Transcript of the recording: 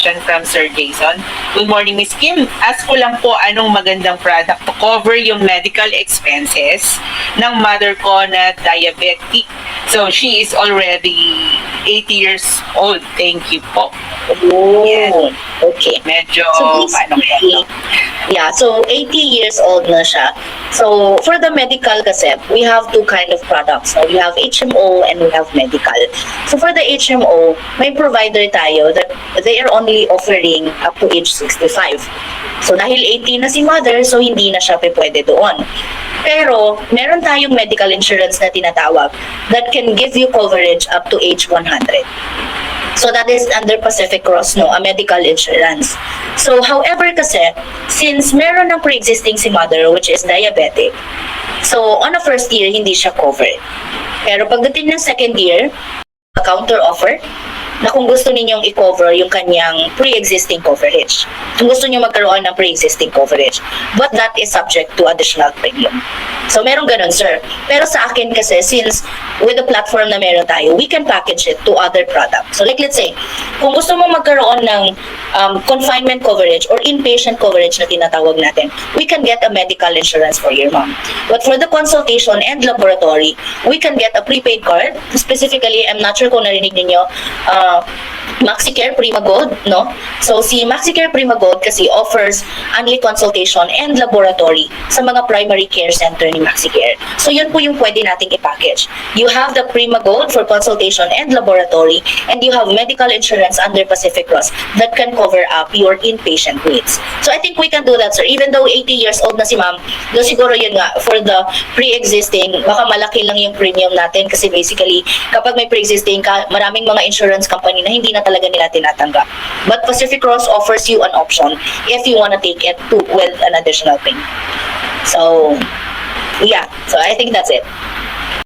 from Sir Jason. Good morning, Miss Kim. Ask ko lang po anong magandang product to cover yung medical expenses ng mother ko na diabetic. So, she is already 80 years old. Thank you po. Oh, Yes. okay. Medyo, So paano basically, yeah, so 80 years old na siya. So for the medical kasi, we have two kind of products. So we have HMO and we have medical. So for the HMO, may provider tayo that they are only offering up to age 65. So dahil 80 na si mother, so hindi na siya pwede doon. Pero meron tayong medical insurance na tinatawag that can give you coverage up to age 100. So that is under Pacific Cross, no, a medical insurance. So however kasi, since meron ng pre-existing si mother which is diabetic, so on a first year, hindi siya covered. Pero pagdating ng second year, a counter offer na kung gusto ninyong i-cover yung kanyang pre-existing coverage. Kung gusto niyo magkaroon ng pre-existing coverage. But that is subject to additional premium. So meron ganun, sir. Pero sa akin kasi, since with the platform na meron tayo, we can package it to other products. So like let's say, kung gusto mo magkaroon ng confinement coverage or inpatient coverage na tinatawag natin, we can get a medical insurance for your mom. But for the consultation and laboratory, we can get a prepaid card. Specifically, I'm not sure kung narinig ninyo, MaxiCare Prima Gold, no? So si MaxiCare Prima Gold kasi offers only consultation and laboratory sa mga primary care center ni MaxiCare. So yun po yung pwede nating i-package. You have the Prima Gold for consultation and laboratory, and you have medical insurance under Pacific Cross that can cover up your inpatient needs. So I think we can do that, sir. Even though 80 years old na si ma'am, do siguro yun nga, for the pre-existing, baka malaki lang yung premium natin kasi basically, kapag may pre-existing ka, maraming mga insurance company na hindi na talaga nila tinatanggap. But Pacific Cross offers you an option if you want to take it to with an additional thing. So, yeah. So I think that's it.